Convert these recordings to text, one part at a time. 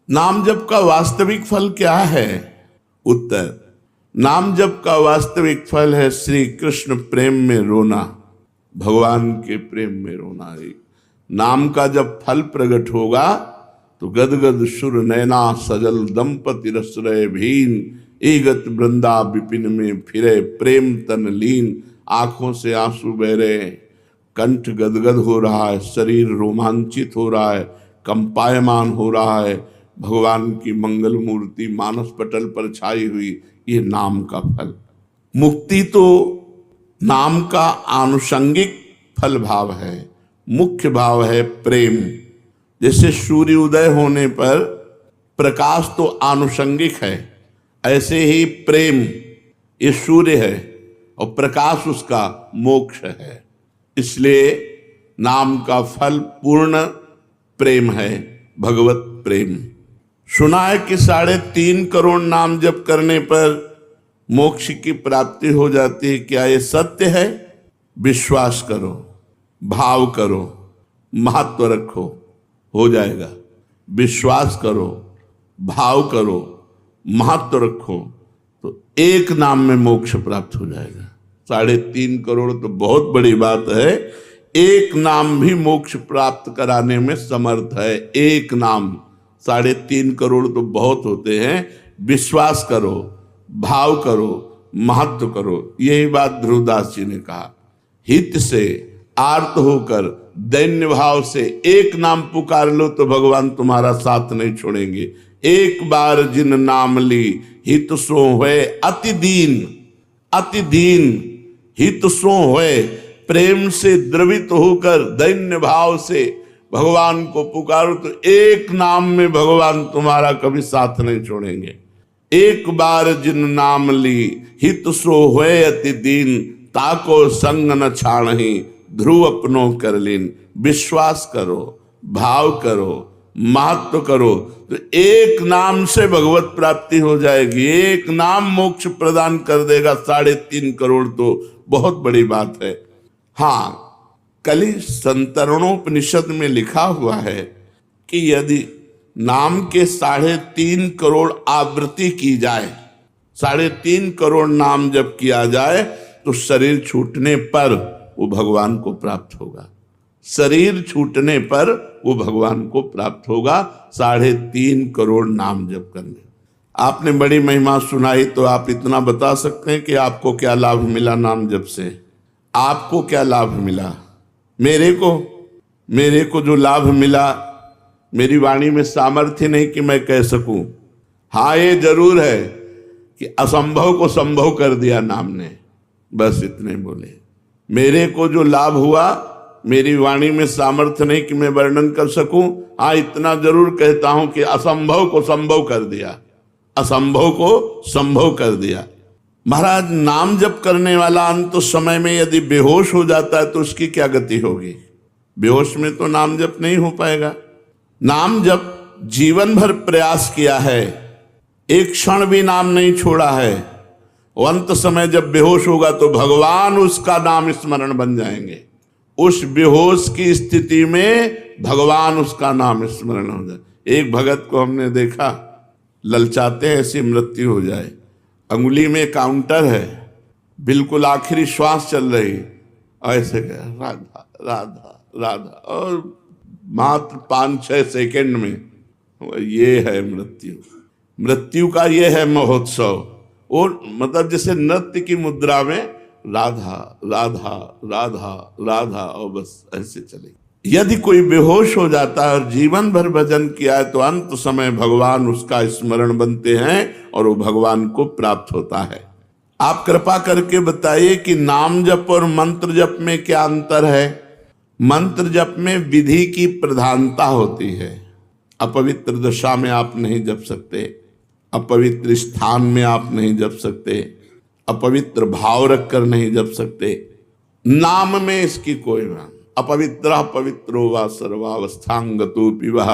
नाम जप का वास्तविक फल क्या है? उत्तर, नाम जप का वास्तविक फल है श्री कृष्ण प्रेम में रोना, भगवान के प्रेम में रोना। नाम का जब फल प्रकट होगा तो गदगद शुर नैना सजल दंपति रसरय भीन, ईगत वृंदा विपिन में फिरे प्रेम तन लीन। आंखों से आंसू बह रहे हैं, कंठ गदगद हो रहा है, शरीर रोमांचित हो रहा है, कंपायमान हो रहा है, भगवान की मंगल मूर्ति मानस पटल पर छाई हुई। ये नाम का फल। मुक्ति तो नाम का आनुषंगिक फल भाव है, मुख्य भाव है प्रेम। जैसे सूर्य उदय होने पर प्रकाश तो आनुषंगिक है, ऐसे ही प्रेम ये सूर्य है और प्रकाश उसका मोक्ष है। इसलिए नाम का फल पूर्ण प्रेम है, भगवत प्रेम। सुना है कि 3.5 करोड़ नाम जप करने पर मोक्ष की प्राप्ति हो जाती है। क्या ये सत्य है? विश्वास करो, भाव करो, महत्व रखो, हो जाएगा। विश्वास करो, भाव करो, महत्व रखो तो एक नाम में मोक्ष प्राप्त हो जाएगा। 3.5 करोड़ तो बहुत बड़ी बात है, एक नाम भी मोक्ष प्राप्त कराने में समर्थ है। एक नाम, 3.5 करोड़ तो बहुत होते हैं। विश्वास करो, भाव करो, महत्व करो। यही बात ध्रुवदास जी ने कहा। हित से आर्त होकर दैन्य भाव से एक नाम पुकार लो तो भगवान तुम्हारा साथ नहीं छोड़ेंगे। एक बार जिन नाम ली हित सो होए अति दीन, अति दीन हित सो होए। प्रेम से द्रवित होकर दैन्य भाव से भगवान को पुकारो तो एक नाम में भगवान तुम्हारा कभी साथ नहीं छोड़ेंगे। एक बार जिन नाम ली हित सो होए अति दीन, ताको संग न छाणहि ध्रुव अपनो कर लीन। विश्वास करो, भाव करो, महत्व करो तो एक नाम से भगवत प्राप्ति हो जाएगी। एक नाम मोक्ष प्रदान कर देगा। 3.5 करोड़ तो बहुत बड़ी बात है। हाँ, कलि संतरणोपनिषद में लिखा हुआ है कि यदि नाम के 3.5 करोड़ आवृत्ति की जाए, 3.5 करोड़ नाम जब किया जाए तो शरीर छूटने पर वो भगवान को प्राप्त होगा। शरीर छूटने पर वो भगवान को प्राप्त होगा 3.5 करोड़ नाम जप करने। आपने बड़ी महिमा सुनाई तो आप इतना बता सकते हैं कि आपको क्या लाभ मिला नाम जप से? आपको क्या लाभ मिला? मेरे को जो लाभ मिला, मेरी वाणी में सामर्थ्य नहीं कि मैं कह सकूं। हाँ, ये जरूर है कि असंभव को संभव कर दिया नाम ने, बस इतने बोले। मेरे को जो लाभ हुआ, मेरी वाणी में सामर्थ्य नहीं कि मैं वर्णन कर सकूं। हाँ, इतना जरूर कहता हूं कि असंभव को संभव कर दिया, असंभव को संभव कर दिया। महाराज, नाम जप करने वाला अंत समय में यदि बेहोश हो जाता है तो उसकी क्या गति होगी? बेहोश में तो नाम जप नहीं हो पाएगा। नाम जप जीवन भर प्रयास किया है, एक क्षण भी नाम नहीं छोड़ा है। अंत समय जब बेहोश होगा तो भगवान उसका नाम स्मरण बन जाएंगे। उस बेहोश की स्थिति में भगवान उसका नाम स्मरण हो जाए। एक भगत को हमने देखा, ललचाते हैं ऐसी मृत्यु हो जाए, अंगुली में काउंटर है, बिल्कुल आखिरी श्वास चल रही, ऐसे राधा राधा राधा, और मात्र 5-6 सेकंड में ये है मृत्यु। मृत्यु का ये है महोत्सव। और मतलब जैसे नृत्य की मुद्रा में राधा राधा राधा राधा, और बस ऐसे चले। यदि कोई बेहोश हो जाता है और जीवन भर भजन किया है तो अंत समय भगवान उसका स्मरण बनते हैं और वो भगवान को प्राप्त होता है। आप कृपा करके बताइए कि नाम जप और मंत्र जप में क्या अंतर है? मंत्र जप में विधि की प्रधानता होती है। अपवित्र दशा में आप नहीं जप सकते, अपवित्र स्थान में आप नहीं जप सकते, अपवित्र भाव रखकर नहीं जप सकते। नाम में इसकी कोई बात। अपवित्र पवित्रो वा सर्वावस्थांगतो पिवः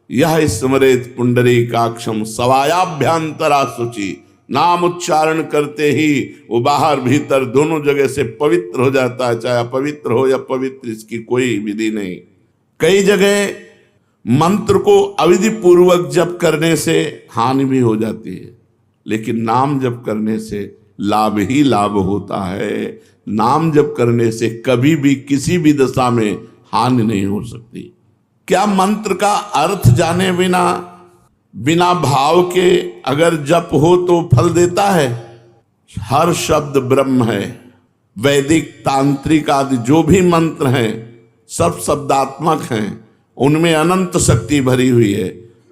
यह स्मरेत पुंडरीकाक्षम सवायाभ्यंतरा शुचि। नाम उच्चारण करते ही वो बाहर भीतर दोनों जगह से पवित्र हो जाता है, चाहे अपवित्र हो या पवित्र, इसकी कोई विधि नहीं। कई जगह मंत्र को अविधि पूर्वक जप करने से हानि भी हो जाती है, लेकिन नाम जप करने से लाभ ही लाभ होता है। नाम जप करने से कभी भी किसी भी दशा में हानि नहीं हो सकती। क्या मंत्र का अर्थ जाने बिना, बिना भाव के अगर जप हो तो फल देता है? हर शब्द ब्रह्म है। वैदिक, तांत्रिक आदि जो भी मंत्र हैं सब शब्दात्मक हैं, उनमें अनंत शक्ति भरी हुई है।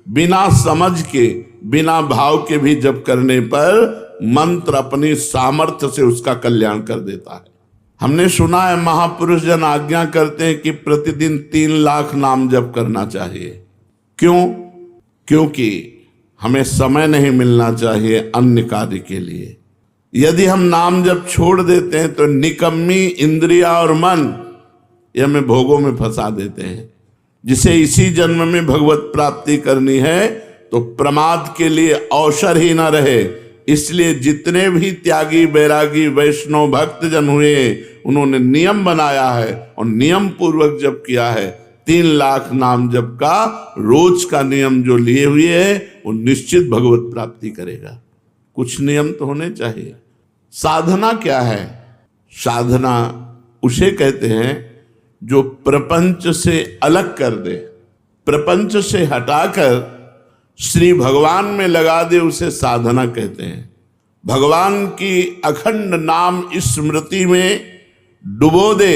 बिना समझ के, बिना भाव के भी जप करने पर मंत्र अपनी सामर्थ्य से उसका कल्याण कर देता है। हमने सुना है महापुरुष जन आज्ञा करते हैं कि प्रतिदिन 3 लाख नाम जप करना चाहिए। क्यों? क्योंकि हमें समय नहीं मिलना चाहिए अन्य कार्य के लिए। यदि हम नाम जप छोड़ देते हैं तो निकम्मी इंद्रिया और मन ये हमें भोगों में फंसा देते हैं। जिसे इसी जन्म में भगवत प्राप्ति करनी है तो प्रमाद के लिए अवसर ही न रहे। इसलिए जितने भी त्यागी, बैरागी, वैष्णव भक्त जन हुए उन्होंने नियम बनाया है और नियम पूर्वक जप किया है। 3 लाख नाम जप का रोज का नियम जो लिए हुए है वो निश्चित भगवत प्राप्ति करेगा। कुछ नियम तो होने चाहिए। साधना क्या है? साधना उसे कहते हैं जो प्रपंच से अलग कर दे, प्रपंच से हटाकर श्री भगवान में लगा दे, उसे साधना कहते हैं। भगवान की अखंड नाम स्मृति में डुबो दे,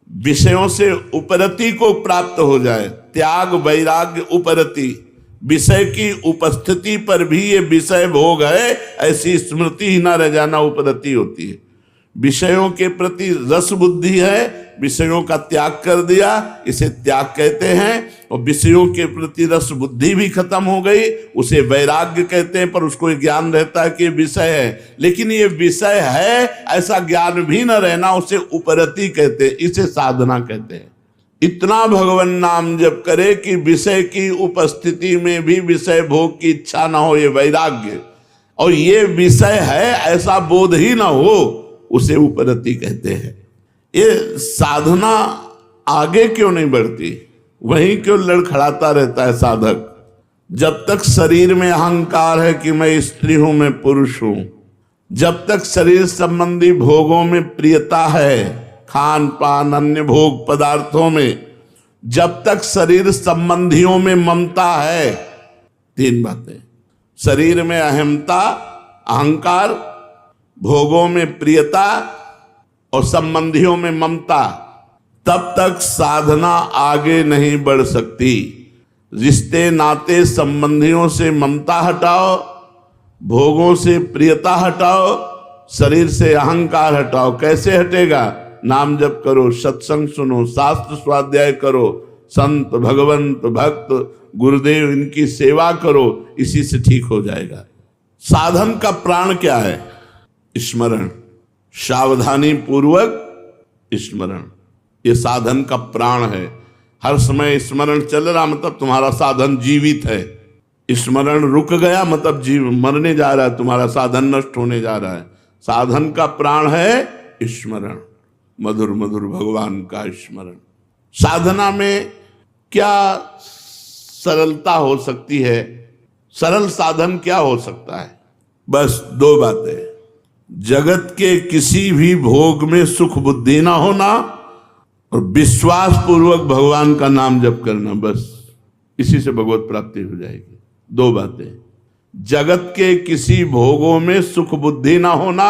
विषयों से उपरति को प्राप्त हो जाए। त्याग वैराग्य उपरति, विषय की उपस्थिति पर भी ये विषय भोग है ऐसी स्मृति ही ना रह जाना उपरति होती है। विषयों के प्रति रस बुद्धि है, विषयों का त्याग कर दिया, इसे त्याग कहते हैं। और विषयों के प्रति रस बुद्धि भी खत्म हो गई, उसे वैराग्य कहते हैं। पर उसको ज्ञान रहता है कि विषय है, लेकिन ये विषय है ऐसा ज्ञान भी न रहना, उसे उपरति कहते हैं, इसे साधना कहते हैं। इतना भगवान नाम जप करे कि विषय की उपस्थिति में भी विषय भोग की इच्छा ना हो, ये वैराग्य। और ये विषय है ऐसा बोध ही ना हो, उसे उपरति कहते हैं। ये साधना आगे क्यों नहीं बढ़ती? वहीं क्यों लड़खड़ाता रहता है साधक? जब तक शरीर में अहंकार है कि मैं स्त्री हूं, मैं पुरुष हूं, जब तक शरीर संबंधी भोगों में प्रियता है, खान पान अन्य भोग पदार्थों में, जब तक शरीर संबंधियों में ममता है, 3 बातें, शरीर में अहमता, अहंकार, भोगों में प्रियता और संबंधियों में ममता, तब तक साधना आगे नहीं बढ़ सकती। रिश्ते नाते संबंधियों से ममता हटाओ, भोगों से प्रियता हटाओ, शरीर से अहंकार हटाओ। कैसे हटेगा? नाम जप करो, सत्संग सुनो, शास्त्र स्वाध्याय करो, संत भगवंत भक्त गुरुदेव इनकी सेवा करो, इसी से ठीक हो जाएगा। साधन का प्राण क्या है? स्मरण, सावधानी पूर्वक स्मरण, ये साधन का प्राण है। हर समय स्मरण चल रहा मतलब तुम्हारा साधन जीवित है। स्मरण रुक गया मतलब जीव मरने जा रहा है, तुम्हारा साधन नष्ट होने जा रहा है। साधन का प्राण है स्मरण, मधुर मधुर भगवान का स्मरण। साधना में क्या सरलता हो सकती है? सरल साधन क्या हो सकता है? बस 2 बातें, जगत के किसी भी भोग में सुख बुद्धि ना होना और विश्वास पूर्वक भगवान का नाम जप करना, बस इसी से भगवत प्राप्ति हो जाएगी। 2 बातें, जगत के किसी भोगों में सुख बुद्धि ना होना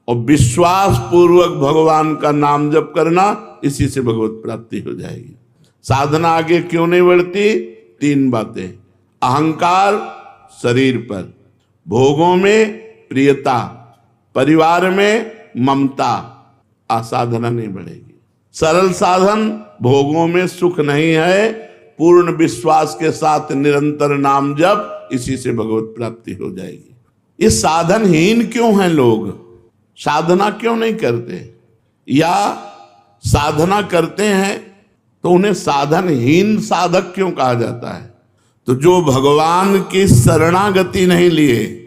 और विश्वास पूर्वक भगवान का नाम जप करना, इसी से भगवत प्राप्ति हो जाएगी। साधना आगे क्यों नहीं बढ़ती? 3 बातें, अहंकार शरीर पर, भोगों में प्रियता, परिवार में ममता, साधना नहीं बढ़ेगी। सरल साधन, भोगों में सुख नहीं है, पूर्ण विश्वास के साथ निरंतर नाम जप, इसी से भगवत प्राप्ति हो जाएगी। ये साधनहीन क्यों हैं लोग? साधना क्यों नहीं करते? या साधना करते हैं तो उन्हें साधनहीन साधक क्यों कहा जाता है? तो जो भगवान की शरणागति नहीं लिए,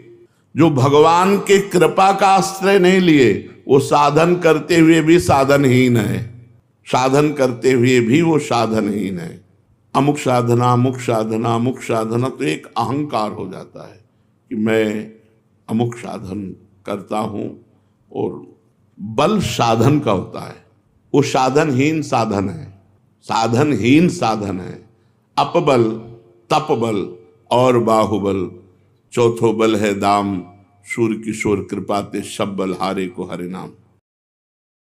जो भगवान के कृपा का आश्रय नहीं लिए, वो साधन करते हुए भी साधनहीन है। साधन करते हुए भी वो साधनहीन है। अमुक साधना अमुक साधना अमुक साधना, तो एक अहंकार हो जाता है कि मैं अमुक साधन करता हूँ। और बल साधन का होता है, वो साधनहीन साधन है, साधनहीन साधन है। अपबल, तपबल और बाहुबल, चौथो बल है दाम। सूर्य किशोर कृपा ते सब बल हारे को हरे नाम।